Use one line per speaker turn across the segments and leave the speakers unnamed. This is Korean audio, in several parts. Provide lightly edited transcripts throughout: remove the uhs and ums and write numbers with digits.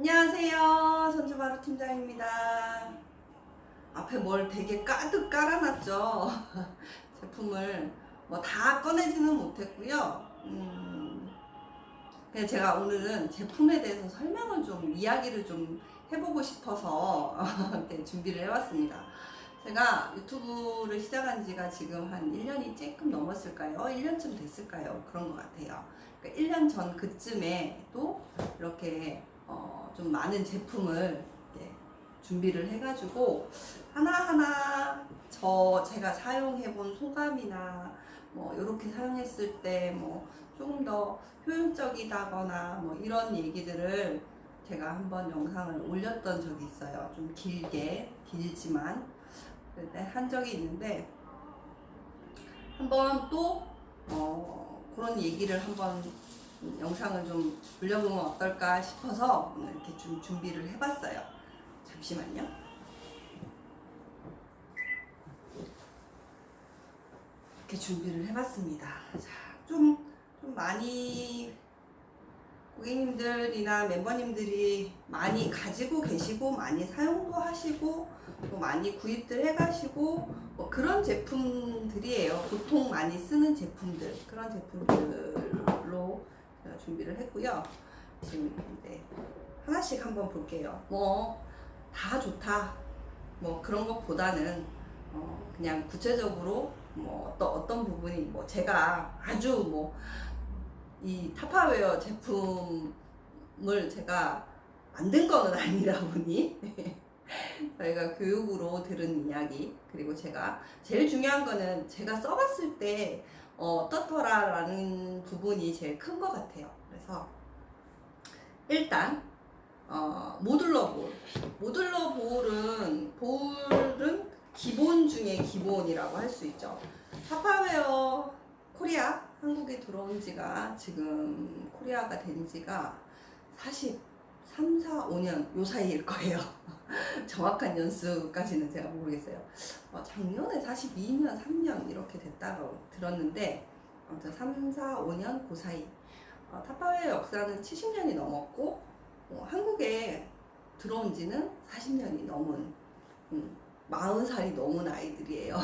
안녕하세요. 손주바로 팀장입니다. 앞에 뭘 되게 가득 깔아놨죠. 제품을 뭐 다 꺼내지는 못했고요. 그냥 제가 오늘은 제품에 대해서 설명을 좀 이야기를 좀 해보고 싶어서 이렇게 준비를 해왔습니다. 제가 유튜브를 시작한 지가 지금 한 1년이 조금 넘었을까요? 1년쯤 됐을까요? 그런 것 같아요. 그러니까 1년 전 그쯤에 또 이렇게 좀 많은 제품을 준비를 해가지고 하나하나 제가 사용해본 소감이나 뭐 이렇게 사용했을 때 뭐 조금 더 효율적이다거나 뭐 이런 얘기들을 제가 한번 영상을 올렸던 적이 있어요. 좀 길지만 그때 한 적이 있는데 한번 또 그런 얘기를 한번 영상을 좀 올려보면 어떨까 싶어서 오늘 이렇게 좀 준비를 해봤어요. 잠시만요. 이렇게 준비를 해봤습니다. 자, 좀 많이 고객님들이나 멤버님들이 많이 가지고 계시고 많이 사용도 하시고 또 많이 구입들 해가시고 뭐 그런 제품들이에요. 보통 많이 쓰는 제품들, 그런 제품들로 제가 준비를 했고요. 지금 하나씩 한번 볼게요. 뭐 다 좋다 뭐 그런 것보다는 그냥 구체적으로 뭐 어떤 부분이 뭐 제가 아주 뭐 이 타파웨어 제품을 제가 만든 거는 아니다 보니 저희가 교육으로 들은 이야기, 그리고 제가 제일 중요한 거는 제가 써봤을 때 어떻더라라는 부분이 제일 큰 것 같아요. 그래서 일단 모듈러 볼은 기본 중에 기본이라고 할 수 있죠. 타파웨어 코리아 한국에 들어온 지가 지금 코리아가 된 지가 43, 4, 5년 요 사이일 거예요. 정확한 연수까지는 제가 모르겠어요. 작년에 42년, 3년 이렇게 됐다고 들었는데 아무튼 3, 4, 5년 그 사이. 타파웨어 역사는 70년이 넘었고 한국에 들어온 지는 40년이 넘은 40살이 넘은 아이들이에요.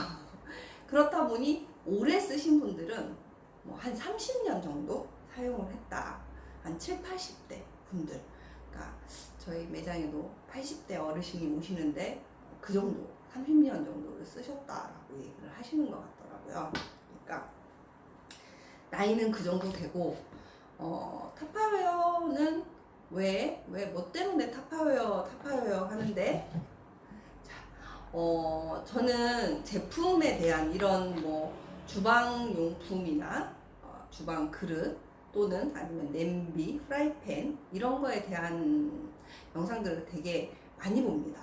그렇다 보니 오래 쓰신 분들은 뭐 한 30년 정도 사용을 했다. 한 7, 80대 분들. 그러니까 저희 매장에도 80대 어르신이 오시는데 그 정도, 30년 정도를 쓰셨다라고 얘기를 하시는 것 같더라고요. 그러니까 나이는 그 정도 되고 타파웨어는 왜 뭐 때문에 타파웨어 하는데, 자, 저는 제품에 대한 이런 뭐 주방용품이나 주방 그릇 또는 아니면 냄비, 프라이팬 이런 거에 대한 영상들을 되게 많이 봅니다.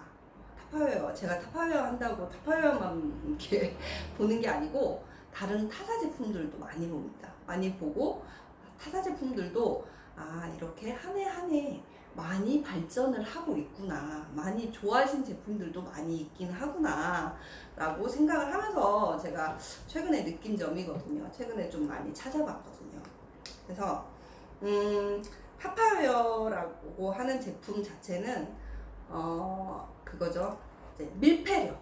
타파웨어, 제가 타파웨어 한다고 타파웨어만 이렇게 보는 게 아니고 다른 타사 제품들도 많이 봅니다. 많이 보고 타사 제품들도 이렇게 한 해 한 해 많이 발전을 하고 있구나, 많이 좋아하신 제품들도 많이 있긴 하구나 라고 생각을 하면서 제가 최근에 느낀 점이거든요. 최근에 좀 많이 찾아봤거든요. 그래서 타파웨어라고 하는 제품 자체는 그거죠. 이제 밀폐력,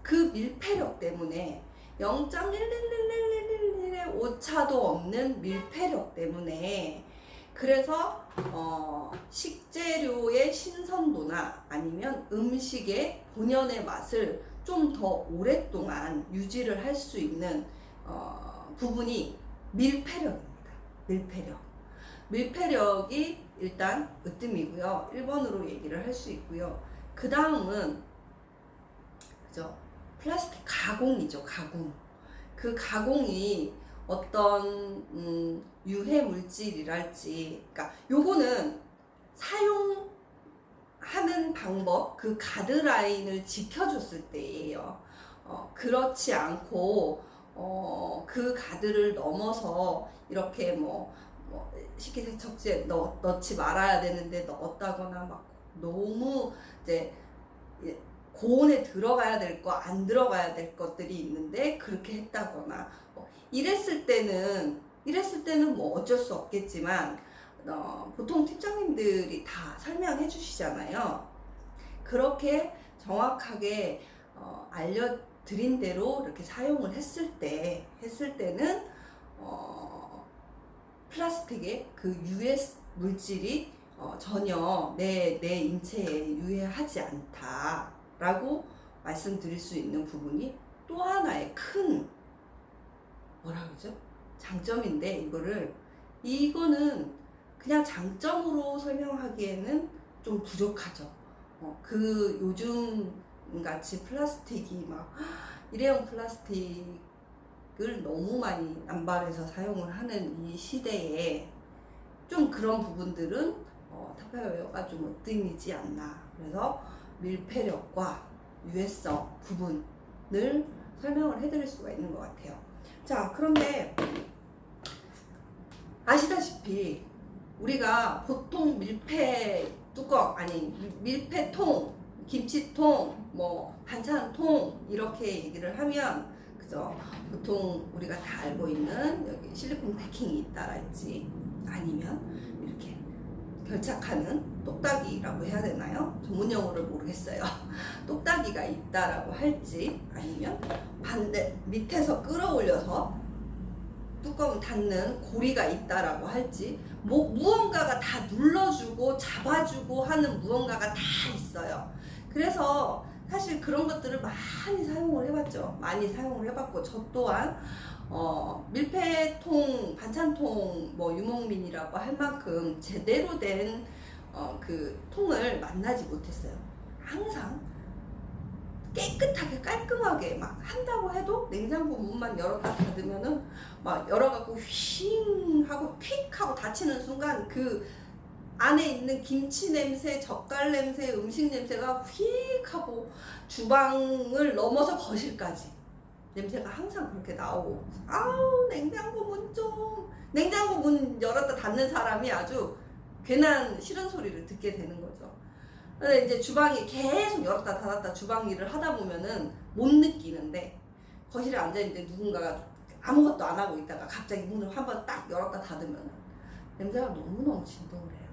그 밀폐력 때문에 0.11111의 오차도 없는 밀폐력 때문에, 그래서 식재료의 신선도나 아니면 음식의 본연의 맛을 좀 더 오랫동안 유지를 할 수 있는 부분이 밀폐력입니다. 밀폐력이 일단 으뜸이고요. 1번으로 얘기를 할 수 있고요. 그 다음은 그죠? 플라스틱 가공이죠. 그 가공이 어떤 유해 물질이랄지, 그러니까 요거는 사용하는 방법, 그 가드라인을 지켜줬을 때예요. 그렇지 않고 그 가드를 넘어서 이렇게 뭐 식기세척지에 넣지 말아야 되는데 넣었다거나 막 너무 이제 고온에 들어가야 될 거, 안 들어가야 될 것들이 있는데 그렇게 했다거나 이랬을 때는 뭐 어쩔 수 없겠지만 보통 팀장님들이 다 설명해 주시잖아요. 그렇게 정확하게 알려드린 대로 이렇게 사용을 했을 때는 플라스틱의 그 유해 물질이 전혀 내 인체에 유해하지 않다라고 말씀드릴 수 있는 부분이 또 하나의 큰 뭐라 그러죠? 장점인데 이거는 그냥 장점으로 설명하기에는 좀 부족하죠. 그 요즘 같이 플라스틱이 막 일회용 플라스틱을 너무 많이 남발해서 사용을 하는 이 시대에 좀 그런 부분들은 타파웨어가 좀 으뜸이지 않나. 그래서 밀폐력과 유해성 부분을 설명을 해드릴 수가 있는 것 같아요. 자, 그런데 아시다시피 우리가 보통 밀폐 뚜껑 밀폐통, 김치통, 뭐 반찬통 이렇게 얘기를 하면 그죠? 보통 우리가 다 알고 있는 여기 실리콘 패킹이 있다랄지 아니면 이렇게 결착하는 똑딱이라고 해야 되나요? 전문 용어를 모르겠어요. 똑딱이가 있다라고 할지 아니면 반대 밑에서 끌어올려서 뚜껑 닫는 고리가 있다라고 할지 뭐 무언가가 다 눌러주고 잡아주고 하는 무언가가 다 있어요. 그래서 사실 그런 것들을 많이 사용을 해봤죠. 많이 사용을 해봤고 저 또한 밀폐통, 반찬통 뭐 유목민이라고 할 만큼 제대로 된 그 통을 만나지 못했어요. 항상 깨끗하게 깔끔하게 막 한다고 해도 냉장고 문만 열었다 닫으면은 막 열어갖고 휘잉 하고 픽 하고 닫히는 순간 그 안에 있는 김치 냄새, 젓갈 냄새, 음식 냄새가 휙 하고 주방을 넘어서 거실까지 냄새가 항상 그렇게 나오고 아우 냉장고 문 열었다 닫는 사람이 아주 괜한 싫은 소리를 듣게 되는 거죠. 근데 이제 주방이 계속 열었다 닫았다 주방 일을 하다 보면은 못 느끼는데 거실에 앉아있는데 누군가가 아무것도 안 하고 있다가 갑자기 문을 한번 딱 열었다 닫으면 냄새가 너무너무 진동을 해요.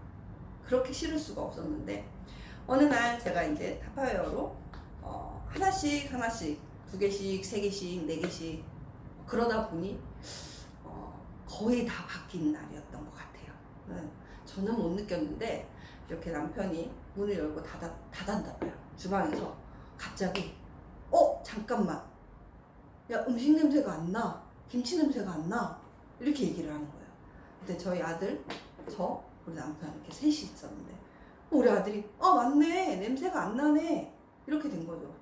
그렇게 싫을 수가 없었는데 어느 날 제가 이제 타파웨어로 하나씩 2개씩 3개씩 4개씩 그러다 보니 거의 다 바뀐 날이었던 것 같아요. 저는 못 느꼈는데 이렇게 남편이 문을 열고 닫았나 봐요. 주방에서 갑자기 잠깐만 야 음식 냄새가 안 나, 김치 냄새가 안 나 이렇게 얘기를 하는 거예요. 근데 저희 아들, 저, 우리 남편 이렇게 셋이 있었는데 우리 아들이 맞네 냄새가 안 나네 이렇게 된 거죠.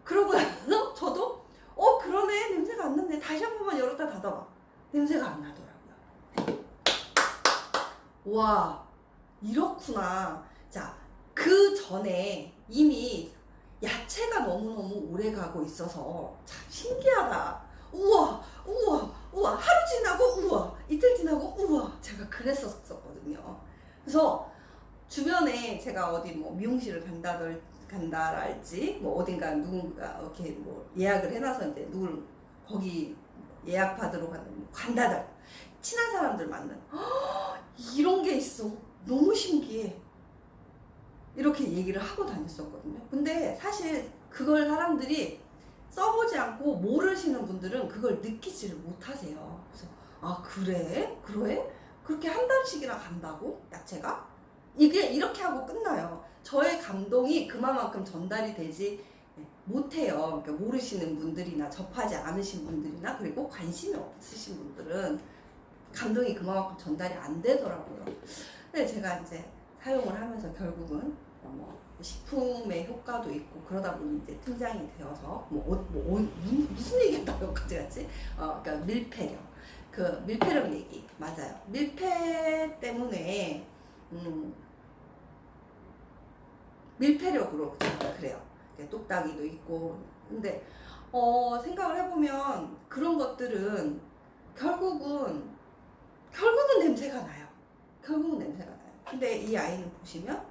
그러고 나서 저도 그러네 냄새가 안 나네 다시 한 번만 열었다 닫아봐 냄새가 안 나더라고요. 와 이렇구나. 자, 그 전에 이미 야채가 너무너무 오래 가고 있어서 참 신기하다. 우와 하루 지나고 우와 이틀 지나고 우와 제가 그랬었거든요. 그래서 주변에 제가 어디 뭐 미용실을 간다랄지 뭐 어딘가 누군가 이렇게 뭐 예약을 해놔서 이제 누굴 거기 예약 받으러 간다들 친한 사람들 만난 이런 게 있어 너무 신기해 이렇게 얘기를 하고 다녔었거든요. 근데 사실 그걸 사람들이 써보지 않고 모르시는 분들은 그걸 느끼지를 못하세요. 그래서 그래? 그렇게 한 달씩이나 간다고? 야채가? 이게 이렇게 하고 끝나요. 저의 감동이 그만큼 전달이 되지 못해요. 그러니까 모르시는 분들이나 접하지 않으신 분들이나 그리고 관심이 없으신 분들은 감동이 그만큼 전달이 안 되더라고요. 근데 제가 이제 사용을 하면서 결국은 식품의 효과도 있고 그러다 보니 이제 팀장이 되어서 무슨 얘기했다고 여기까지 갔지? 그러니까 밀폐력. 그 밀폐력 얘기 맞아요. 밀폐 때문에 밀폐력으로 그래요. 똑딱이도 있고 근데 생각을 해보면 그런 것들은 결국은 냄새가 나요. 근데 이 아이는 보시면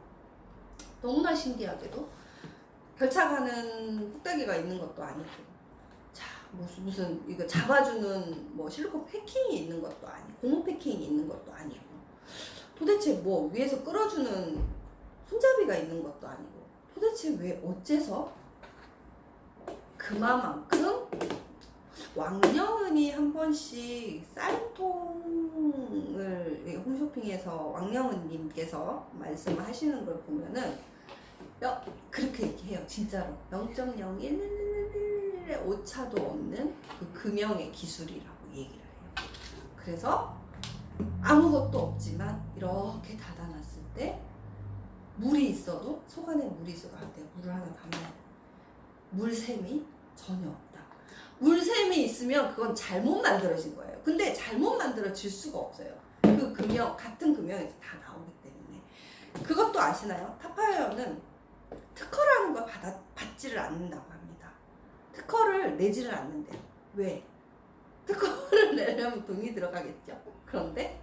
너무나 신기하게도 결착하는 똑딱이가 있는 것도 아니고 자 무슨 이거 잡아주는 뭐 실리콘 패킹이 있는 것도 아니고 고무 패킹이 있는 것도 아니고 도대체 뭐 위에서 끌어주는 손잡이가 있는 것도 아니고 도대체 왜 어째서 그만큼 왕영은이 한 번씩 쌀통을 홈쇼핑에서 왕영은님께서 말씀하시는 걸 보면은 그렇게 얘기해요. 진짜로 0.0111의 오차도 없는 그 금형의 기술이라고 얘기를 해요. 그래서 아무것도 없지만 이렇게 닫아놨을 때 물이 있어도 속 안에 물이 있어도 안 돼요. 물을 하나 담아야 돼요. 물샘이 전혀 없다. 물샘이 있으면 그건 잘못 만들어진 거예요. 근데 잘못 만들어질 수가 없어요. 그 금형, 같은 금형에서 다 나오기 때문에. 그것도 아시나요? 타파웨어는 특허라는 걸 받지를 않는다고 합니다. 특허를 내지를 않는데요. 왜? 특허를 내려면 돈이 들어가겠죠. 그런데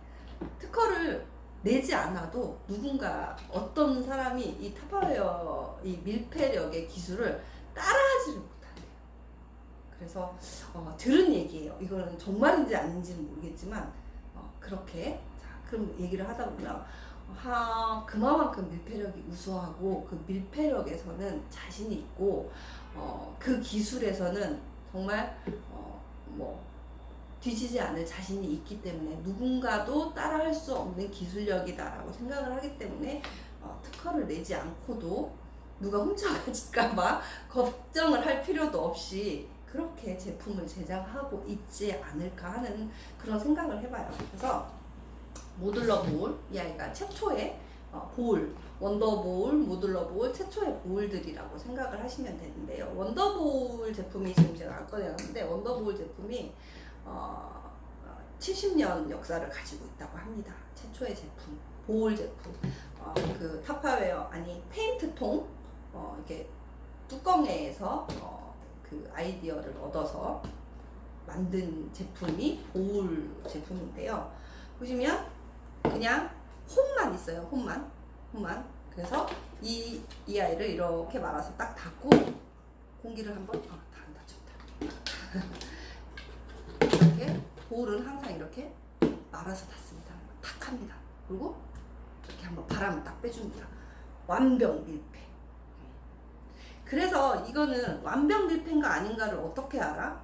특허를 내지 않아도 누군가 어떤 사람이 이 타파웨어 이 밀폐력의 기술을 따라하지를 못한대요. 그래서 들은 얘기예요. 이거는 정말인지 아닌지는 모르겠지만 그렇게 자 그럼 얘기를 하다 보면 그만큼 밀폐력이 우수하고 그 밀폐력에서는 자신이 있고 그 기술에서는 정말 뭐 뒤지지 않을 자신이 있기 때문에 누군가도 따라할 수 없는 기술력이다라고 생각을 하기 때문에 특허를 내지 않고도 누가 훔쳐가질까봐 걱정을 할 필요도 없이 그렇게 제품을 제작하고 있지 않을까 하는 그런 생각을 해봐요. 그래서 모듈러 보울, 이 아이가 최초의 보울, 원더보울, 모듈러 보울 최초의 보울들이라고 생각을 하시면 되는데요. 원더보울 제품이 지금 제가 안 꺼내놨는데 원더보울 제품이 70년 역사를 가지고 있다고 합니다. 최초의 제품, 보울 제품. 그 타파웨어 아니 페인트통 이렇게 뚜껑에서 그 아이디어를 얻어서 만든 제품이 보울 제품인데요. 보시면 그냥 홈만 있어요. 홈만. 그래서 이 아이를 이렇게 말아서 딱 닫고 공기를 한번 다 안 닫혔다. 이렇게 볼은 항상 이렇게 말아서 닫습니다. 탁 합니다. 그리고 이렇게 한번 바람을 딱 빼줍니다. 완벽 밀폐. 그래서 이거는 완벽 밀폐인가 아닌가를 어떻게 알아?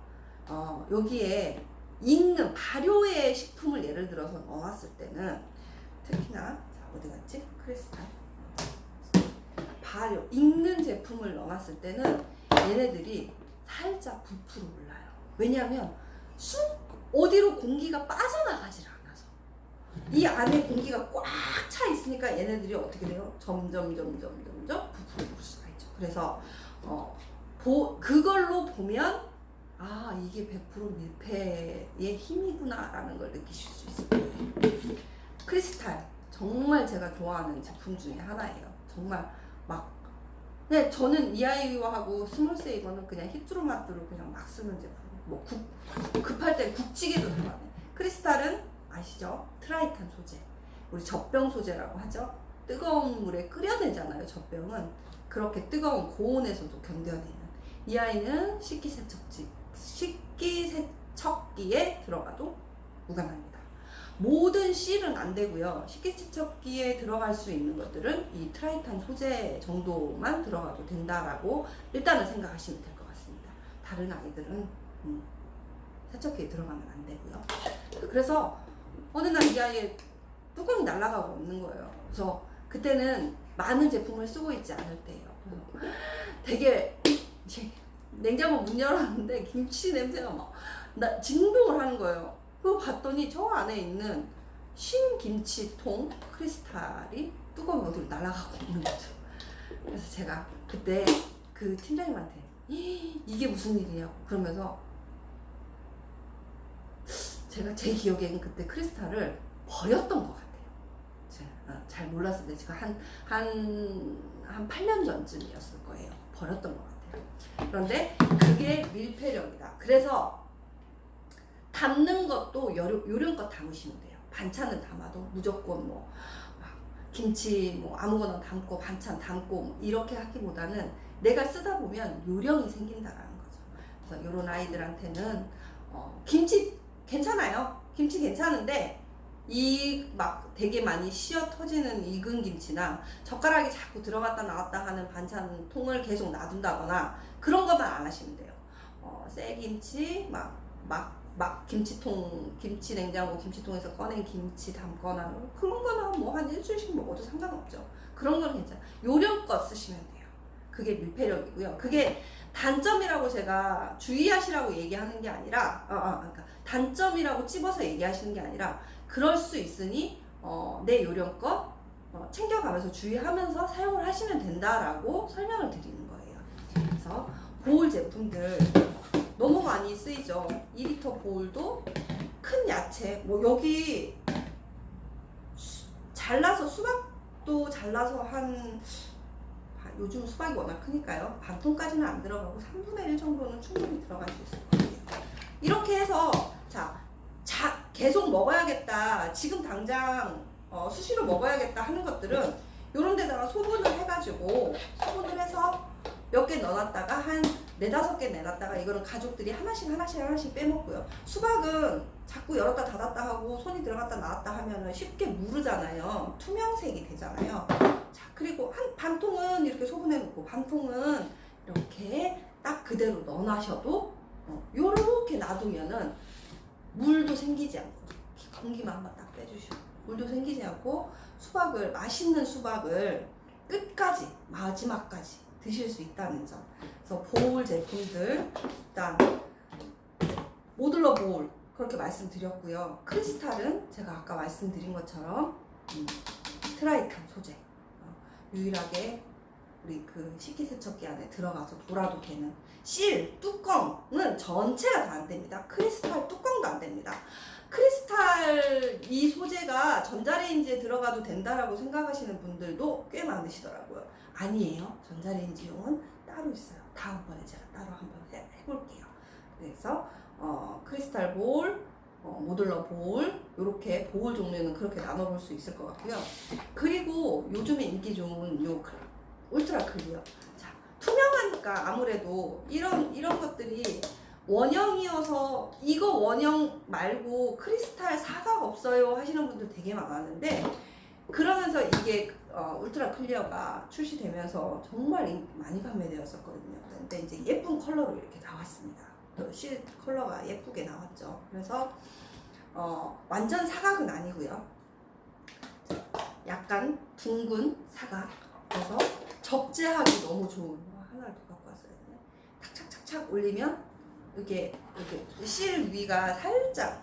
여기에 익는 발효의 식품을 예를 들어서 넣어놨을 때는 특히나 자, 어디 갔지? 크리스탈 발효 익는 제품을 넣어놨을 때는 얘네들이 살짝 부풀어 올라요. 왜냐하면 어디로 공기가 빠져나가질 않아서 이 안에 공기가 꽉 차 있으니까 얘네들이 어떻게 돼요? 점점 부풀어 올 수가 있죠. 그래서 그걸로 보면 이게 100% 밀폐의 힘이구나 라는 걸 느끼실 수 있을 거예요. 크리스탈 정말 제가 좋아하는 제품 중에 하나예요. 정말 네, 저는 이 아이하고 스몰세이버는 그냥 히트로마트로 그냥 막 쓰는 제품. 뭐 급할 때 국찌개도 들어가네. 크리스탈은 아시죠? 트라이탄 소재. 우리 젖병 소재라고 하죠. 뜨거운 물에 끓여내잖아요. 젖병은 그렇게 뜨거운 고온에서도 견뎌내는. 이 아이는 식기세척기에 들어가도 무관합니다. 모든 실은 안 되고요. 식기세척기에 들어갈 수 있는 것들은 이 트라이탄 소재 정도만 들어가도 된다라고 일단은 생각하시면 될 것 같습니다. 다른 아이들은 세척기에 들어가면 안 되고요. 그래서 어느 날 이 아이의 뚜껑이 날아가고 없는 거예요. 그래서 그때는 많은 제품을 쓰고 있지 않을 때예요. 되게 냉장고 문 열었는데 김치 냄새가 막 진동을 하는 거예요. 그거 봤더니 저 안에 있는 신김치통 크리스탈이 뚜껑이 어디로 날아가고 있는 거죠. 그래서 제가 그때 그 팀장님한테 이게 무슨 일이냐고 그러면서 제가 제 기억에는 그때 크리스탈을 버렸던 것 같아요. 제가 잘 몰랐는데 제가 한 8년 전쯤이었을 거예요. 버렸던 것 같아요. 그런데 그게 밀폐력이다. 그래서 담는 것도 요령껏 담으시면 돼요. 반찬을 담아도 무조건 김치 아무거나 담고 반찬 담고 이렇게 하기보다는 내가 쓰다 보면 요령이 생긴다라는 거죠. 그래서 이런 아이들한테는 김치 괜찮아요. 김치 괜찮은데 이 막 되게 많이 씌어 터지는 익은 김치나 젓가락이 자꾸 들어갔다 나왔다 하는 반찬통을 계속 놔둔다거나 그런 것만 안 하시면 돼요. 쇠김치 막 김치통, 김치 냉장고 김치통에서 꺼낸 김치 담거나 그런 거는 뭐 한 일주일씩 먹어도 상관없죠. 그런 건 괜찮아요. 요령껏 쓰시면 돼요. 그게 밀폐력이고요. 그게 단점이라고 제가 주의하시라고 얘기하는 게 아니라, 그러니까 단점이라고 찝어서 얘기하시는 게 아니라, 그럴 수 있으니 내 요령껏 챙겨가면서 주의하면서 사용을 하시면 된다라고 설명을 드리는 거예요. 그래서 보울 제품들 너무 많이 쓰이죠. 2리터 보울도 큰 야채, 뭐 여기 잘라서 수박도 잘라서 요즘 수박이 워낙 크니까요. 반통까지는 안 들어가고 3분의 1 정도는 충분히 들어갈 수 있을 것 같아요. 이렇게 해서 계속 먹어야겠다. 지금 당장 수시로 먹어야겠다 하는 것들은 요런 데다가 소분을 해가지고 소분을 해서 몇 개 넣어놨다가 한 4-5개 내놨다가 이거는 가족들이 하나씩 빼먹고요. 수박은 자꾸 열었다 닫았다 하고 손이 들어갔다 나왔다 하면은 쉽게 무르잖아요. 투명색이 되잖아요. 자, 그리고 한 반통은 이렇게 소분해 놓고 반통은 이렇게 딱 그대로 넣어놔셔도 요렇게 놔두면은 물도 생기지 않고 공기만 한번 딱 빼주시고 물도 생기지 않고 맛있는 수박을 끝까지 마지막까지 드실 수 있다는 점. 그래서 보울 제품들 일단 모듈러 보울 그렇게 말씀드렸고요. 크리스탈은 제가 아까 말씀드린 것처럼 트라이칸 소재 유일하게 우리 그 식기세척기 안에 들어가서 돌아도 되는 실 뚜껑은 전체가 다 안 됩니다. 크리스탈 뚜껑도 안 됩니다. 크리스탈 이 소재가 전자레인지에 들어가도 된다라고 생각하시는 분들도 꽤 많으시더라고요. 아니에요. 전자레인지용은 따로 있어요. 다음번에 제가 따로 한번 해볼게요. 그래서 크리스탈 보울, 모듈러 보울 이렇게 보울 종류는 그렇게 나눠볼 수 있을 것 같고요. 그리고 요즘에 인기 좋은 요 울트라 클리어. 자, 투명하니까 아무래도 이런 것들이 원형이어서 이거 원형 말고 크리스탈 사각 없어요 하시는 분들 되게 많았는데 그러면서 이게 울트라 클리어가 출시되면서 정말 많이 판매되었었거든요. 근데 이제 예쁜 컬러로 이렇게 나왔습니다. 또 실 컬러가 예쁘게 나왔죠. 그래서 완전 사각은 아니고요. 약간 둥근 사각. 그래서 적재하기 너무 좋은 하나를 더 갖고 왔어요. 탁착착착 올리면 이렇게 실 위가 살짝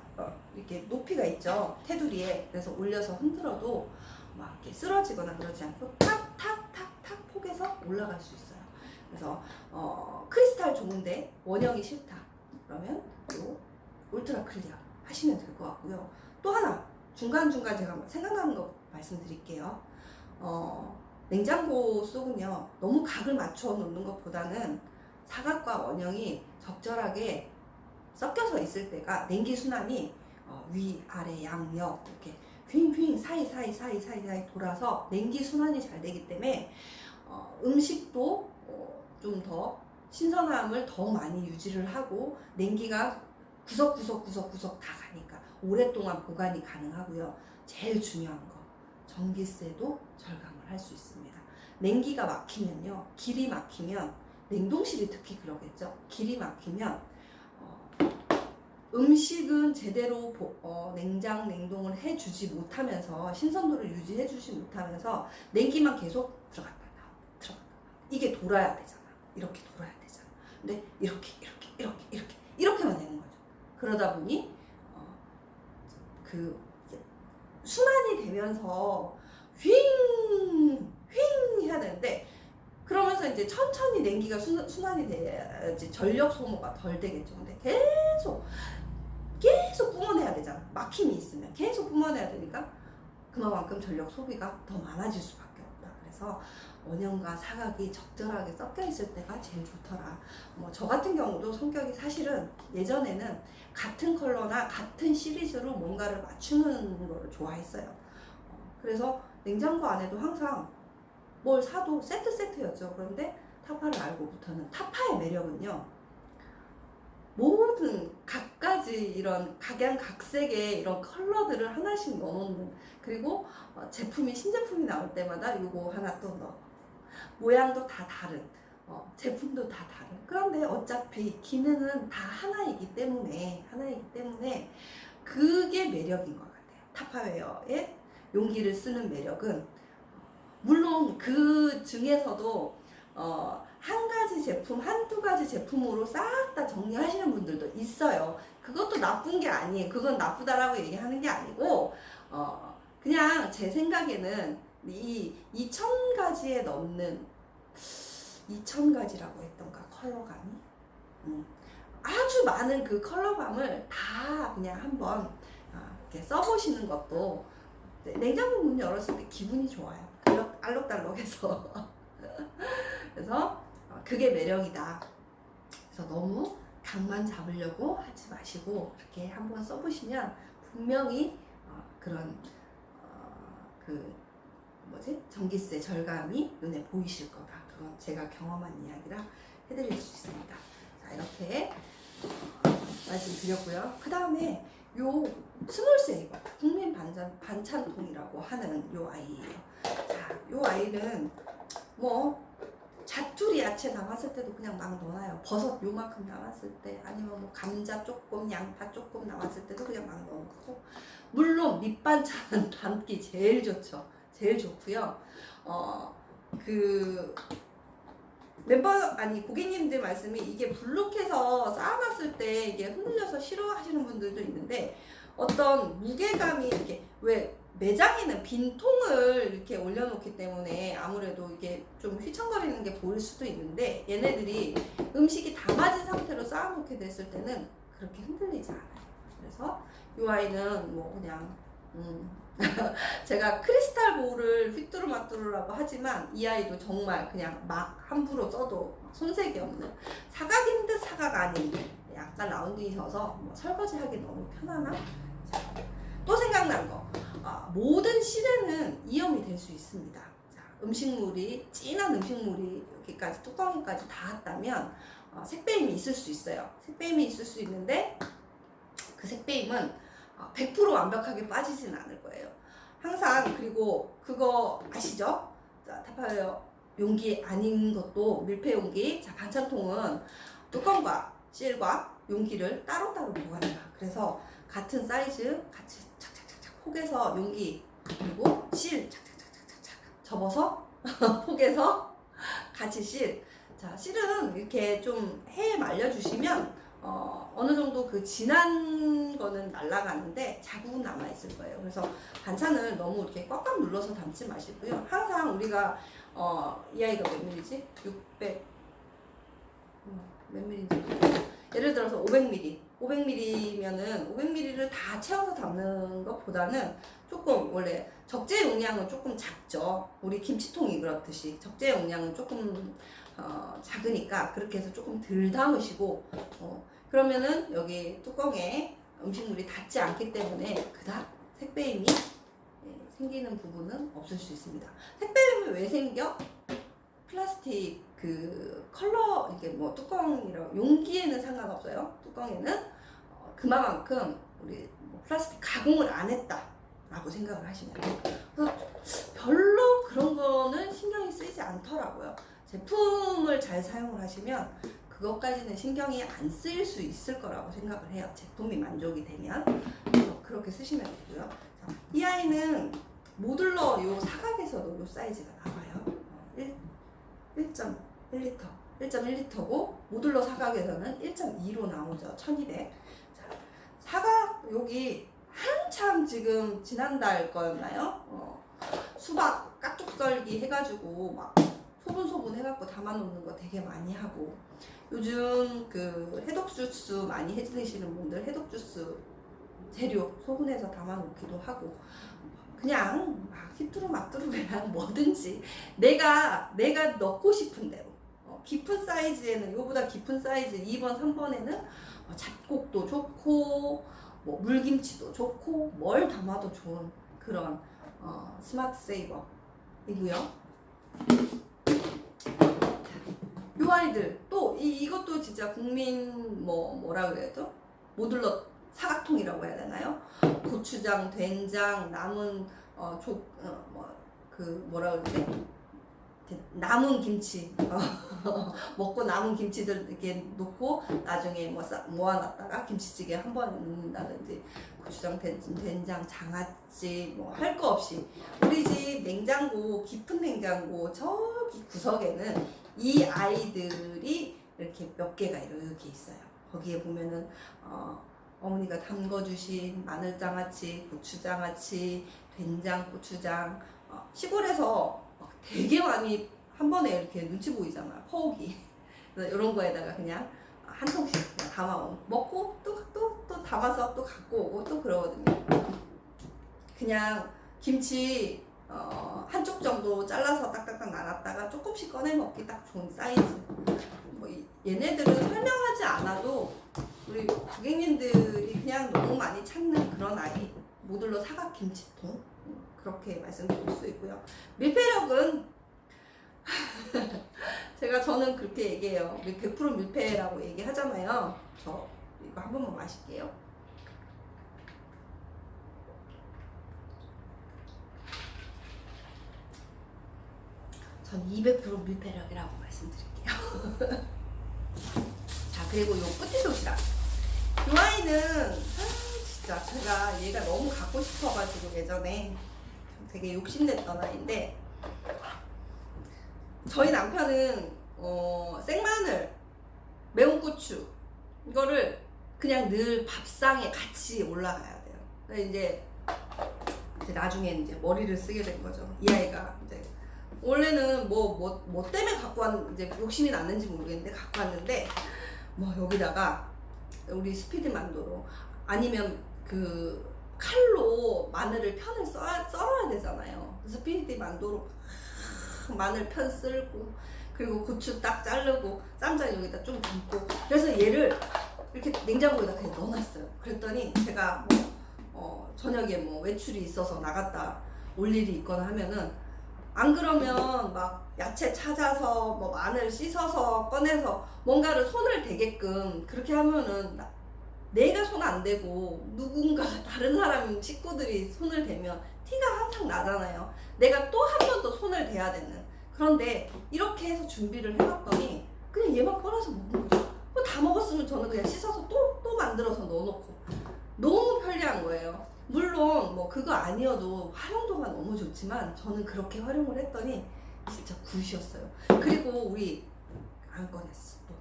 이렇게 높이가 있죠. 테두리에. 그래서 올려서 흔들어도 막 이렇게 쓰러지거나 그러지 않고 탁탁탁탁 폭에서 올라갈 수 있어요. 그래서 크리스탈 좋은데 원형이 싫다. 그러면 요 울트라 클리어 하시면 될 것 같고요. 또 하나 중간중간 제가 생각나는 거 말씀드릴게요. 냉장고 속은요 너무 각을 맞춰 놓는 것보다는 사각과 원형이 적절하게 섞여서 있을 때가 냉기 순환이 위, 아래, 양옆 이렇게 휘잉휘잉 사이 돌아서 냉기 순환이 잘 되기 때문에 음식도 좀 더 신선함을 더 많이 유지를 하고 냉기가 구석구석 다 가니까 오랫동안 보관이 가능하고요. 제일 중요한 거 전기세도 절감을 할 수 있습니다. 냉기가 막히면요, 길이 막히면 냉동실이 특히 그러겠죠. 길이 막히면 음식은 제대로 냉장 냉동을 해주지 못하면서 신선도를 유지해주지 못하면서 냉기만 계속 들어갔다 나왔다 이게 돌아야 되잖아. 이렇게 돌아야 되잖아. 근데 이렇게만 되는 거죠. 그러다 보니 그 순환이 되면서 휘잉 해야 되는데 그러면서 이제 천천히 냉기가 순환이 돼야지 전력 소모가 덜 되겠죠. 근데 계속 뿜어내야 되잖아. 막힘이 있으면 계속 뿜어내야 되니까 그만큼 전력 소비가 더 많아질 수밖에 없다. 그래서 원형과 사각이 적절하게 섞여 있을 때가 제일 좋더라. 저 같은 경우도 성격이 사실은 예전에는 같은 컬러나 같은 시리즈로 뭔가를 맞추는 거를 좋아했어요. 그래서 냉장고 안에도 항상 뭘 사도 세트였죠. 그런데 타파를 알고부터는 타파의 매력은요, 모든 각가지 이런 각양각색의 이런 컬러들을 하나씩 넣어놓는, 그리고 제품이 신제품이 나올 때마다 요거 하나 또 넣어. 모양도 다 다른, 제품도 다 다른. 그런데 어차피 기능은 다 하나이기 때문에 그게 매력인 것 같아요. 타파웨어의 용기를 쓰는 매력은, 물론 그 중에서도 한 가지 제품, 한두 가지 제품으로 싹 다 정리하시는 분들도 있어요. 그것도 나쁜 게 아니에요. 그건 나쁘다라고 얘기하는 게 아니고, 그냥 제 생각에는 이 2000가지에 넘는, 2000가지라고 했던가, 컬러감이? 아주 많은 그 컬러감을 다 그냥 한번 이렇게 써보시는 것도, 냉장고 문 열었을 때 기분이 좋아요. 알록달록해서. 그래서 그게 매력이다. 그래서 너무 각만 잡으려고 하지 마시고 이렇게 한번 써보시면 분명히 그런 그 뭐지? 전기세 절감이 눈에 보이실 거다. 그건 제가 경험한 이야기라 해드릴 수 있습니다. 자, 이렇게 말씀드렸고요. 그 다음에 요 스몰 세이버 국민 반찬통이라고 하는 요 아이예요. 자, 요 아이는 뭐 자투리 야채 남았을 때도 그냥 막 넣어놔요. 버섯 요만큼 남았을 때, 아니면 뭐 감자 조금, 양파 조금 남았을 때도 그냥 막 넣고. 물론 밑반찬은 담기 제일 좋죠. 제일 좋고요. 그 고객님들 말씀이, 이게 블록해서 쌓아놨을 때 이게 흔들려서 싫어하시는 분들도 있는데, 어떤 무게감이 이렇게, 왜 매장에는 빈 통을 이렇게 올려놓기 때문에 아무래도 이게 좀 휘청거리는 게 보일 수도 있는데, 얘네들이 음식이 담아진 상태로 쌓아놓게 됐을 때는 그렇게 흔들리지 않아요. 그래서 이 아이는 뭐 그냥 제가 크리스탈 볼을 휘뚜루마뚜루라고 하지만, 이 아이도 정말 그냥 막 함부로 써도 손색이 없는, 사각인 듯 사각 아닌, 약간 라운딩이셔서 뭐 설거지하기 너무 편안한. 자, 또 생각난 거, 모든 실에는 이염이 될 수 있습니다. 자, 음식물이, 진한 음식물이 여기까지 뚜껑이까지 닿았다면 색배임이 있을 수 있어요. 색배임이 있을 수 있는데, 그 색배임은 100% 완벽하게 빠지진 않을 거예요. 항상. 그리고 그거 아시죠? 자, 타파웨어 용기 아닌 것도 밀폐 용기. 자, 반찬통은 뚜껑과 실과 용기를 따로따로 보관해요. 그래서 같은 사이즈 같이 착착착착 포개서 용기, 그리고 실 착착착착착 접어서 포개서 같이 실. 자, 실은 이렇게 좀 해에 말려주시면 어느 정도 그 진한 거는 날아가는데 자국은 남아있을 거예요. 그래서 반찬을 너무 이렇게 꽉꽉 눌러서 담지 마시고요. 항상 우리가 이 아이가 몇 밀리지? 600 몇 밀리인지 예를 들어서 500ml면은 500ml를 다 채워서 담는 것보다는 조금, 원래 적재 용량은 조금 작죠. 우리 김치통이 그렇듯이 적재 용량은 조금 작으니까 그렇게 해서 조금 덜 담으시고, 그러면은 여기 뚜껑에 음식물이 닿지 않기 때문에 그닥 색배임이 생기는 부분은 없을 수 있습니다. 색배임이 왜 생겨? 플라스틱 그 컬러, 이게 뭐 뚜껑이랑 용기에는 상관없어요. 뚜껑에는 그만큼 우리 뭐 플라스틱 가공을 안 했다라고 생각을 하시면 돼요. 그래서 별로 그런 거는 신경이 쓰이지 않더라고요. 제품을 잘 사용을 하시면 그것까지는 신경이 안 쓰일 수 있을 거라고 생각을 해요. 제품이 만족이 되면. 그래서 그렇게 쓰시면 되고요. 자, 이 아이는 모듈러 요 사각에서도 요 사이즈가 나와요. 1.1L, 1.1L고 모듈러 사각에서는 1.2로 나오죠. 1200. 자, 사각 여기 한참 지금 지난달 거였나요? 수박 깍둑 썰기 해가지고 막 소분 해갖고 담아놓는 거 되게 많이 하고, 요즘 그 해독 주스 많이 해드시는 분들 해독 주스 재료 소분해서 담아놓기도 하고, 그냥 막 휘뚜루마뚜루 그냥 뭐든지 내가 넣고 싶은 대로, 깊은 사이즈에는, 요보다 깊은 사이즈 2번 3번에는 잡곡도 좋고 뭐 물김치도 좋고 뭘 담아도 좋은 그런 스마트 세이버이고요. 요 요 아이들 또 이것도 진짜 국민 뭐라 그래야죠? 모듈러 사각통이라고 해야 되나요? 고추장, 된장, 남은 뭐라 그러지? 남은 김치 먹고 남은 김치들 이렇게 놓고 나중에 모아놨다가 김치찌개 한 번 넣는다든지 고추장, 된장, 장아찌 뭐 할 거 없이 우리 집 냉장고 깊은 냉장고 저기 구석에는 이 아이들이 이렇게 몇 개가 이렇게 있어요. 거기에 보면은 어머니가 담궈주신 마늘장아찌, 고추장아찌, 된장, 고추장 시골에서 되게 많이 한 번에 이렇게 눈치 보이잖아 포기. 그래서 이런 거에다가 그냥 한 통씩 그냥 담아 먹고 또 담아서 또 갖고 오고 또 그러거든요. 그냥 김치 한쪽 정도 잘라서 딱딱딱 나눴다가 조금씩 꺼내 먹기 딱 좋은 사이즈. 뭐 얘네들은 설명하지 않아도 우리 고객님들이 그냥 너무 많이 찾는 그런 아이. 모듈러 사각 김치통. 그렇게 말씀드릴 수 있고요. 밀폐력은 저는 그렇게 얘기해요. 100% 밀폐라고 얘기하잖아요. 저 이거 한 번만 마실게요. 전 200% 밀폐력이라고 말씀드릴게요. 자, 그리고 요 뿌띠 도시락. 요 아이는 진짜 제가 얘가 너무 갖고 싶어가지고 예전에 되게 욕심냈던 아이인데, 저희 남편은 생마늘, 매운 고추 이거를 그냥 늘 밥상에 같이 올라가야 돼요. 근데 이제 나중에 이제 머리를 쓰게 된 거죠. 이 아이가 이제 원래는 뭐 때문에 갖고 이제 욕심이 났는지 모르겠는데 갖고 왔는데 뭐 여기다가 우리 스피드 만두로 아니면 그 칼로 마늘을 편을 썰어야 되잖아요. 그래서 스피드 만두로 마늘 편 썰고 그리고 고추 딱 자르고 쌈장 여기다 좀 담고 그래서 얘를 이렇게 냉장고에다 그냥 넣어놨어요. 그랬더니 제가 저녁에 뭐 외출이 있어서 나갔다 올 일이 있거나 하면은 안 그러면 막 야채 찾아서 뭐 마늘 씻어서 꺼내서 뭔가를 손을 대게끔 그렇게 하면은 내가 손 안 대고 누군가 다른 사람 식구들이 손을 대면 티가 항상 나잖아요. 내가 또 한 번 더 손을 대야 되는. 그런데 이렇게 해서 준비를 해놨더니 그냥 얘만 꺼내서 먹는 거죠. 뭐 다 먹었으면 저는 그냥 씻어서 또 만들어서 넣어놓고 너무 편리한 거예요. 물론 뭐 그거 아니어도 활용도가 너무 좋지만 저는 그렇게 활용을 했더니 진짜 굿이었어요. 그리고 우리 안 꺼냈어. 또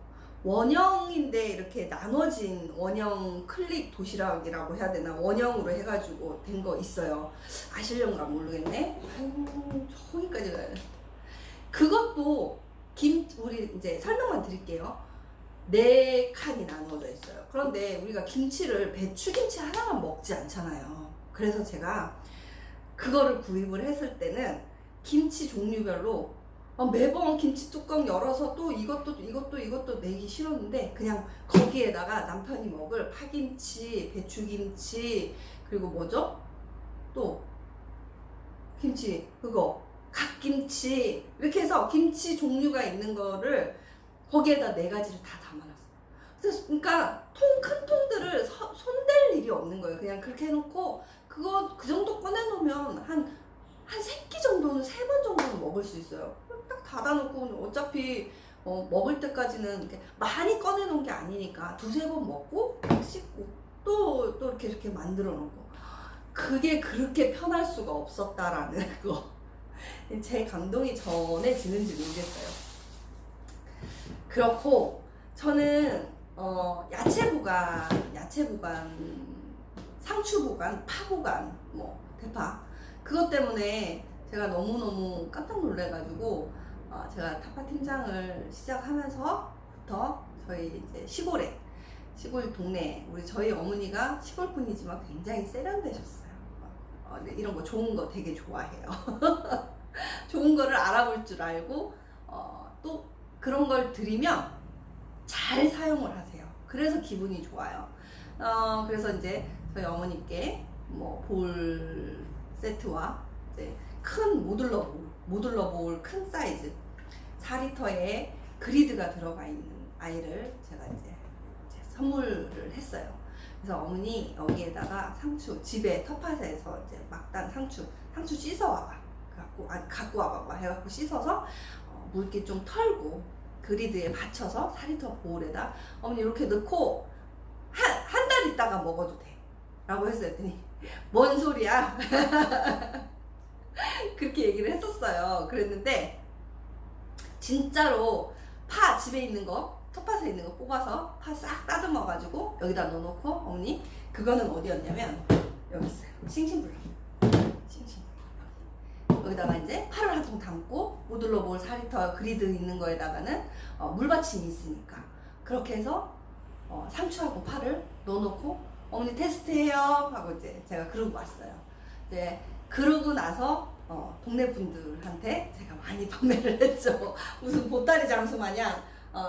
원형인데 이렇게 나눠진 원형 클릭 도시락이라고 해야 되나 원형으로 해가지고 된 거 있어요. 아실런가 모르겠네. 저기까지 가야 돼. 그것도 우리 이제 설명만 드릴게요. 4칸이 나누어져 있어요. 그런데 우리가 김치를 배추김치 하나만 먹지 않잖아요. 그래서 제가 그거를 구입을 했을 때는 김치 종류별로 매번 김치 뚜껑 열어서 또 이것도 내기 싫었는데 그냥 거기에다가 남편이 먹을 파김치, 배추김치 그리고 뭐죠? 또 김치 그거 갓김치 이렇게 해서 김치 종류가 있는 거를 거기에다 4가지를 다 담아놨어요. 그래서 그러니까 큰 통들을 손댈 일이 없는 거예요. 그냥 그렇게 해놓고 그 정도 꺼내놓으면 한 3끼 정도는 3번 정도는 먹을 수 있어요. 딱 닫아놓고 어차피 먹을 때까지는 이렇게 많이 꺼내놓은 게 아니니까 2-3번 먹고 씻고 또 이렇게 만들어 놓고 그게 그렇게 편할 수가 없었다라는 그거 제 감동이 전해지는지 모르겠어요. 그렇고 저는 야채 보관, 상추 보관, 파 보관, 뭐 대파 그것 때문에 제가 너무너무 깜짝 놀래가지고 제가 타파 팀장을 시작하면서부터 저희 이제 시골 동네 우리 저희 어머니가 시골분이지만 굉장히 세련되셨어요. 이런 거 좋은 거 되게 좋아해요. 좋은 거를 알아볼 줄 알고 또 그런 걸 드리면 잘 사용을 하세요. 그래서 기분이 좋아요. 그래서 이제 저희 어머님께 뭐 볼 세트와 이제 큰 모듈러 볼 큰 사이즈 4리터에 그리드가 들어가 있는 아이를 제가 이제 선물을 했어요. 그래서 어머니 여기에다가 상추, 집에 텃밭에서 이제 막 딴 상추 씻어 와봐. 갖고 와봐봐 해갖고 씻어서 물기 좀 털고 그리드에 받쳐서 4리터 보울에다 어머니 이렇게 넣고 한 달 있다가 먹어도 돼 라고 했더니 뭔 소리야 그렇게 얘기를 했었어요. 그랬는데 진짜로 파 집에 있는 거 텃밭에 있는 거 뽑아서 파 싹 따듬어 가지고 여기다 넣어놓고 어머니 그거는 어디였냐면 여기 있어요. 싱싱불로 여기다가 이제 파를 한 통 담고 모듈러 볼 4리터 그리드 있는 거에다가는 물받침이 있으니까 그렇게 해서 상추하고 파를 넣어놓고 어머니 테스트해요 하고 이제 제가 그러고 왔어요. 이제 그러고 나서 동네 분들한테 제가 많이 판매를 했죠. 무슨 보따리 장수 마냥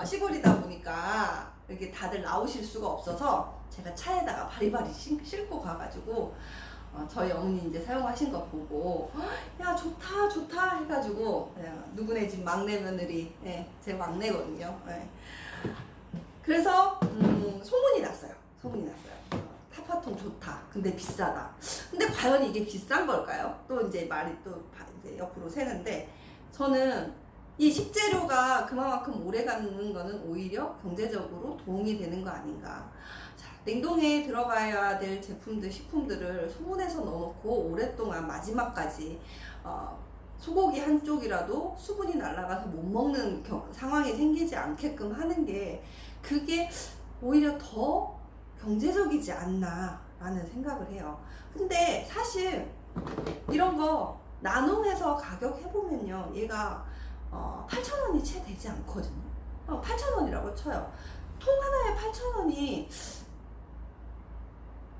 시골이다 보니까 이렇게 다들 나오실 수가 없어서 제가 차에다가 바리바리 싣고 가가지고 저희 어머니 이제 사용하신 거 보고 야 좋다 해가지고 누구네 집 막내 며느리 제 막내거든요. 그래서 소문이 났어요. 타파통 좋다. 근데 비싸다. 근데 과연 이게 비싼 걸까요? 또 이제 말이 또 이제 옆으로 새는데 저는 이 식재료가 그만큼 오래 가는 거는 오히려 경제적으로 도움이 되는 거 아닌가. 자, 냉동에 들어가야 될 제품들, 식품들을 소분해서 넣어놓고 오랫동안 마지막까지 소고기 한쪽이라도 수분이 날아가서 못 먹는 상황이 생기지 않게끔 하는 게 그게 오히려 더 경제적이지 않나 라는 생각을 해요. 근데 사실 이런 거 나눔해서 가격 해보면요 얘가 8,000원이 채 되지 않거든요. 8,000원이라고 쳐요. 통 하나에 8,000원이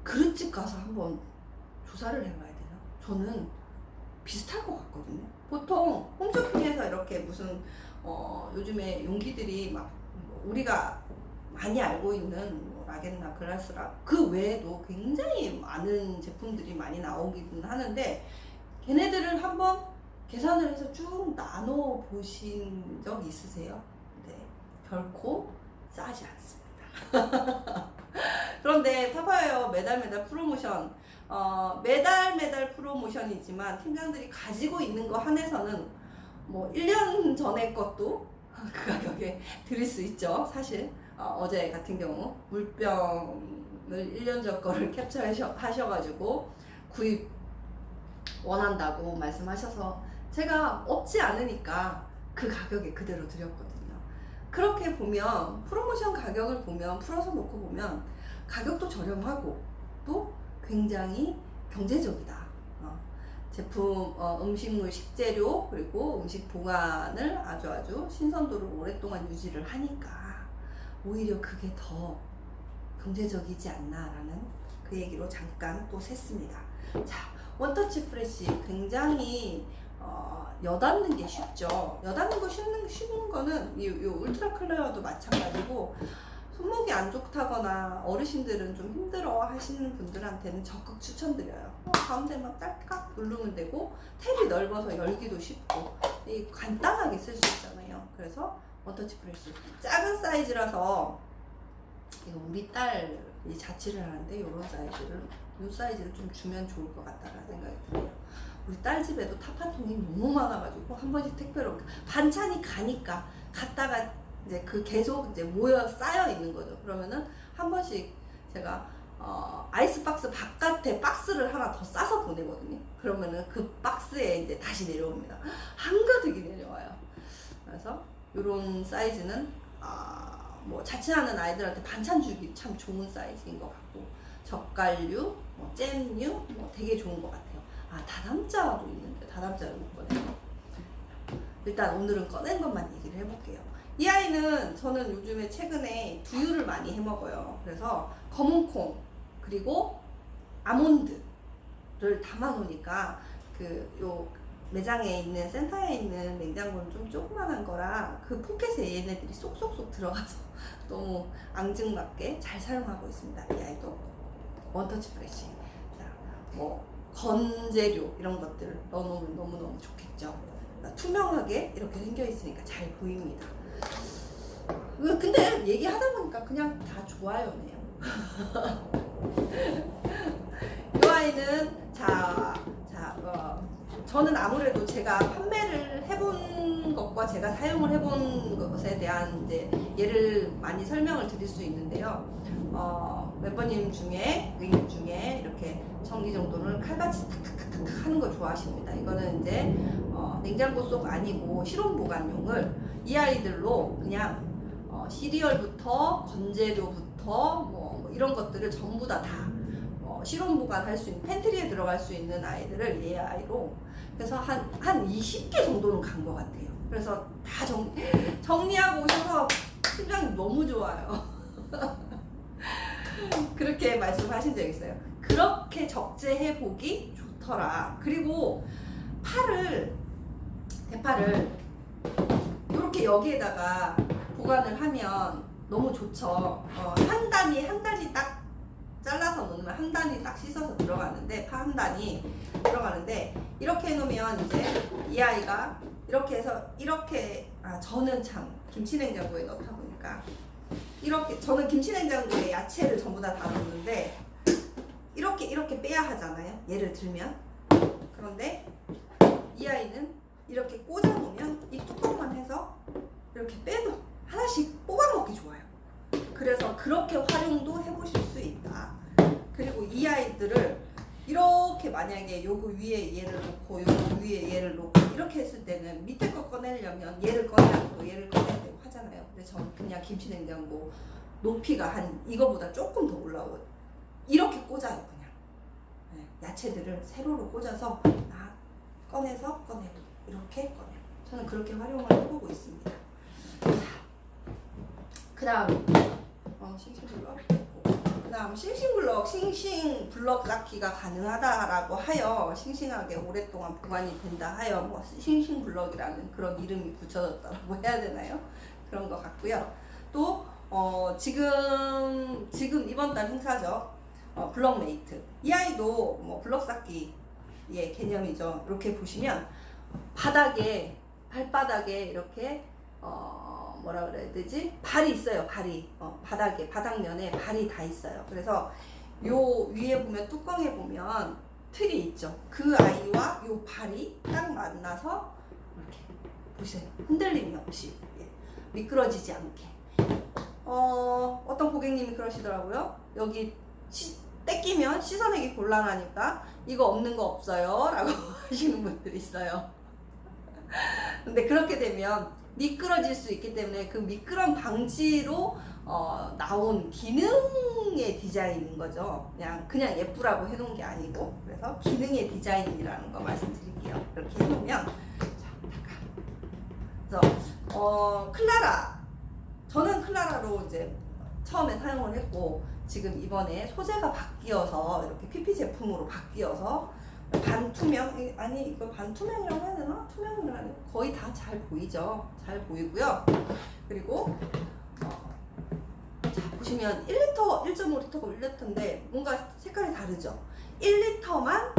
그릇집 가서 한번 조사를 해봐야 되나? 저는 비슷할 것 같거든요. 보통 홈쇼핑에서 이렇게 무슨 요즘에 용기들이 막 우리가 많이 알고 있는 라겐나 글라스라 그 외에도 굉장히 많은 제품들이 많이 나오기는 하는데 걔네들을 한번 계산을 해서 쭉 나눠 보신 적 있으세요? 네, 결코 싸지 않습니다. 그런데 파파웨어 매달 프로모션 매달 프로모션이지만 팀장들이 가지고 있는 거 한해서는 뭐 1년 전에 것도 그 가격에 드릴 수 있죠. 사실 어제 같은 경우 물병을 1년 전 거를 캡처하셔가지고 구입 원한다고 말씀하셔서 제가 없지 않으니까 그 가격에 그대로 드렸거든요. 그렇게 보면 프로모션 가격을 보면 풀어서 놓고 보면 가격도 저렴하고 또 굉장히 경제적이다. 제품, 음식물, 식재료 그리고 음식 보관을 아주 신선도를 오랫동안 유지를 하니까 오히려 그게 더 경제적이지 않나라는 그 얘기로 잠깐 또 샜습니다. 자, 원터치 프레쉬 굉장히 여닫는 게 쉽죠. 여닫는 거 쉬운 거는 이 울트라 클레어도 마찬가지고 손목이 안 좋다거나 어르신들은 좀 힘들어 하시는 분들한테는 적극 추천드려요. 가운데만 딸깍 누르면 되고 탭이 넓어서 열기도 쉽고 간단하게 쓸 수 있잖아요. 그래서 원터치 프레쉬 작은 사이즈라서 이거 우리 딸이 자취를 하는데 이런 이 사이즈를 좀 주면 좋을 것 같다라는 생각이 드네요. 우리 딸 집에도 타파통이 너무 많아가지고 한 번씩 택배로 반찬이 가니까 갔다가 이제 그 계속 이제 모여 쌓여 있는 거죠. 그러면은 한 번씩 제가 아이스박스 바깥에 박스를 하나 더 싸서 보내거든요. 그러면은 그 박스에 이제 다시 내려옵니다. 한가득이 내려와요. 그래서 이런 사이즈는 뭐 자취하는 아이들한테 반찬 주기 참 좋은 사이즈인 것 같고 젓갈류, 뭐 잼류 뭐 되게 좋은 것 같아요. 다담자도 있는데 다담자를 못 꺼내요. 일단 오늘은 꺼낸 것만 얘기를 해볼게요. 이 아이는 저는 요즘에 최근에 두유를 많이 해 먹어요. 그래서 검은콩 그리고 아몬드를 담아 놓으니까 요 매장에 있는 센터에 있는 냉장고는 좀 조그만한 거라 그 포켓에 얘네들이 쏙쏙쏙 들어가서 너무 앙증맞게 잘 사용하고 있습니다. 이 아이도 원터치 프레쉬. 자, 뭐 건재료 이런 것들 넣어놓으면 너무너무 좋겠죠. 투명하게 이렇게 생겨 있으니까 잘 보입니다. 근데 얘기하다 보니까 그냥 다 좋아요네요. 이 아이는 저는 아무래도 제가 판매를 해본 것과 제가 사용을 해본 것에 대한 이제 예를 많이 설명을 드릴 수 있는데요. 멤버님 중에, 고객님 중에 이렇게 정리정돈을 칼같이 탁탁탁탁 하는 거 좋아하십니다. 이거는 이제 냉장고 속 아니고 실온 보관용을 이 아이들로 그냥 시리얼부터 건재료부터 뭐 이런 것들을 전부 다 실온 보관할 수 있는 팬트리에 들어갈 수 있는 아이들을 이 아이로 그래서 한 20개 정도는 간 것 같아요. 그래서 다 정리하고 오셔서 심장이 너무 좋아요. 그렇게 말씀하신 적 있어요. 그렇게 적재해 보기 좋더라. 그리고 대파를 이렇게 여기에다가 보관을 하면 너무 좋죠. 한 단위 딱 잘라서 놓으면 한 단위 딱 씻어서 들어가는데 파 한 단위 들어가는데 이렇게 해놓으면 이제 이 아이가 이렇게 해서 저는 참 김치냉장고에 넣다 보니까 저는 김치냉장고에 야채를 전부 다 넣는데 이렇게 빼야 하잖아요. 예를 들면 그런데 이 아이는 이렇게 꽂아 놓으면 이 뚜껑만 해서 이렇게 빼도 하나씩 뽑아 먹기 좋아요. 그래서 그렇게 활용도 해보실 수 있다. 그리고 이 아이들을 이렇게 만약에 요거 위에 얘를 놓고 요거 위에 얘를 놓고 이렇게 했을 때는 밑에 거 꺼내려면 얘를 꺼내야 되고 얘를 꺼내야 되고 하잖아요. 근데 저는 그냥 김치냉장고 높이가 한 이거보다 조금 더 올라오고 이렇게 꽂아요. 그냥 야채들을 세로로 꽂아서 꺼내서 꺼내고 이렇게 꺼내고 저는 그렇게 활용을 해보고 있습니다. 그 다음 싱싱블럭 그 다음 싱싱블럭 쌓기가 가능하다라고 하여 싱싱하게 오랫동안 보관이 된다 하여 뭐 싱싱블럭이라는 그런 이름이 붙여졌다고 해야 되나요? 그런 것 같고요. 또 지금 이번 달 행사죠. 블럭메이트 이 아이도 뭐 블럭 쌓기의 개념이죠. 이렇게 보시면 발바닥에 이렇게 뭐라 그래야 되지? 발이 있어요. 발이 바닥면에 발이 다 있어요. 그래서 요 위에 보면 뚜껑에 보면 틀이 있죠. 그 아이와 요 발이 딱 만나서 이렇게 보세요. 흔들림이 없이 미끄러지지 않게. 어떤 고객님이 그러시더라고요. 여기 떼끼면 씻어내기 곤란하니까 이거 없는 거 없어요? 라고 하시는 분들이 있어요. 근데 그렇게 되면 미끄러질 수 있기 때문에 그 미끄럼 방지로 나온 기능의 디자인인 거죠. 그냥 예쁘라고 해놓은 게 아니고 그래서 기능의 디자인이라는 거 말씀드릴게요. 이렇게 해놓으면 그래서 저는 클라라로 이제 처음에 사용을 했고 지금 이번에 소재가 바뀌어서 이렇게 PP 제품으로 바뀌어서 반투명 이거 반투명이라고 해야 되나? 투명이라고 해야 되나? 거의 다 잘 보이죠. 잘 보이고요. 그리고 자 보시면 1리터 1.5리터고 1리터인데 뭔가 색깔이 다르죠. 1리터만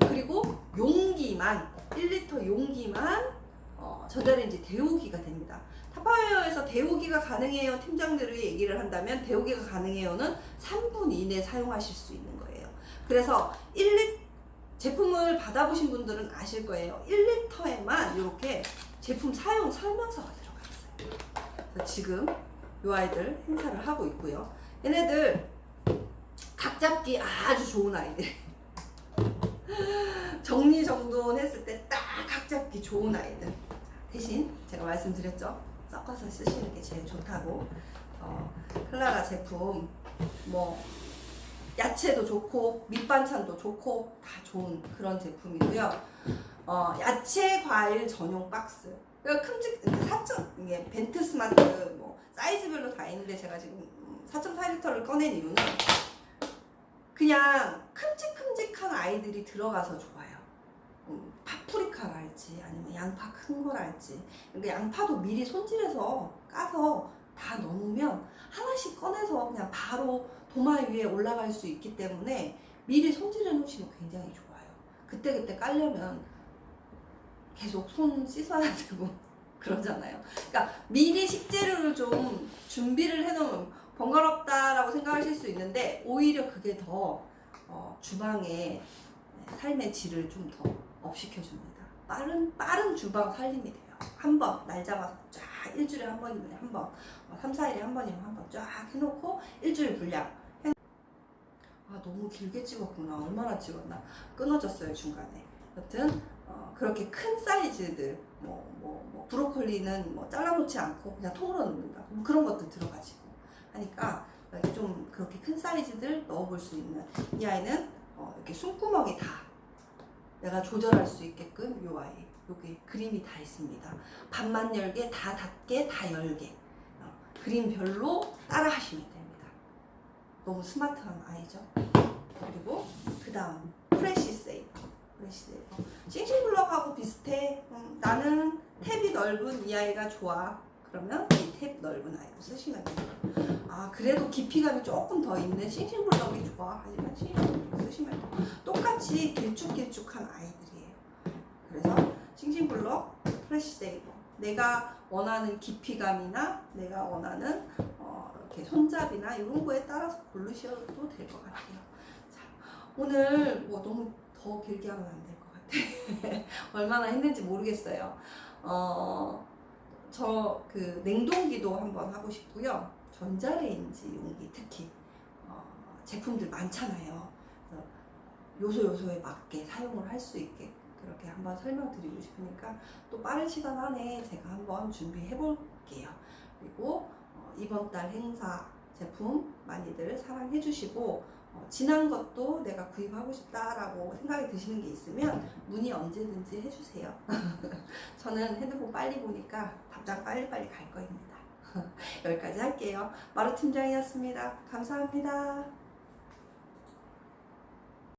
그리고 용기만 1리터 용기만 전자레인지 데우기가 됩니다. 타파웨어에서 데우기가 가능해요 팀장들이 얘기를 한다면 데우기가 가능해요는 3분 이내 사용하실 수 있는 거예요. 그래서 제품을 받아보신 분들은 아실 거예요. 1리터에만 이렇게 제품 사용 설명서가 들어가 있어요. 그래서 지금 이 아이들 행사를 하고 있고요. 얘네들 각 잡기 아주 좋은 아이들. 정리정돈 했을 때 딱 각 잡기 좋은 아이들. 대신 제가 말씀드렸죠. 섞어서 쓰시는 게 제일 좋다고. 클라라 제품 뭐 야채도 좋고 밑반찬도 좋고 다 좋은 그런 제품이고요. 야채 과일 전용 박스. 그러니까 이게 벤트 스마트 뭐 사이즈별로 다 있는데 제가 지금 4.8리터를 꺼낸 이유는 그냥 큼직큼직한 아이들이 들어가서 좋아요. 파프리카랄지 아니면 양파 큰 거랄지. 그러니까 양파도 미리 손질해서 까서 다 넣으면 하나씩 꺼내서 그냥 바로 도마 위에 올라갈 수 있기 때문에 미리 손질해 놓으시면 굉장히 좋아요. 그때그때 깔려면 계속 손 씻어야 되고 그러잖아요. 그러니까 미리 식재료를 좀 준비를 해놓으면 번거롭다라고 생각하실 수 있는데 오히려 그게 더 주방의 삶의 질을 좀 더 업시켜줍니다. 빠른 주방 살림이 돼요. 한 번 날 잡아서 쫙 일주일에 한 번이면 한 번, 3, 4일에 한 번이면 한 번 쫙 해놓고 일주일 분량. 아 너무 길게 찍었구나. 얼마나 찍었나? 끊어졌어요 중간에. 여튼 그렇게 큰 사이즈들 뭐 브로콜리는 뭐 잘라놓지 않고 그냥 통으로 넣는다. 그런 것들 들어가지고 하니까 좀 그렇게 큰 사이즈들 넣어볼 수 있는 이 아이는 이렇게 숨구멍이 다 내가 조절할 수 있게끔 이 아이 여기 그림이 다 있습니다. 반만 열게 다 닫게 다 열게 그림별로 따라 하시면 됩니다. 너무 스마트한 아이죠. 그리고 그 다음 프레시 세이버. 싱싱블럭하고 비슷해. 나는 탭이 넓은 이 아이가 좋아. 그러면 이 탭 넓은 아이로 쓰시면 돼요. 아 그래도 깊이감이 조금 더 있는 싱싱블럭이 좋아. 하지만 싱싱블럭 쓰시면 돼요. 똑같이 길쭉길쭉한 아이들이에요. 그래서 싱싱블럭, 프레시 세이버. 내가 원하는 깊이감이나 내가 원하는 이렇게 손잡이나 이런 거에 따라서 고르셔도 될 것 같아요. 자, 오늘 뭐 너무 더 길게 하면 안 될 것 같아. 얼마나 했는지 모르겠어요. 저 그 냉동기도 한번 하고 싶고요. 전자레인지 용기 특히 제품들 많잖아요. 요소에 맞게 사용을 할 수 있게 그렇게 한번 설명드리고 싶으니까 또 빠른 시간 안에 제가 한번 준비해 볼게요. 그리고 이번 달 행사 제품 많이들 사랑해 주시고 지난 것도 내가 구입하고 싶다라고 생각이 드시는 게 있으면 문의 언제든지 해주세요. 저는 핸드폰 빨리 보니까 답장 빨리빨리 갈 거입니다. 여기까지 할게요. 마루 팀장이었습니다. 감사합니다.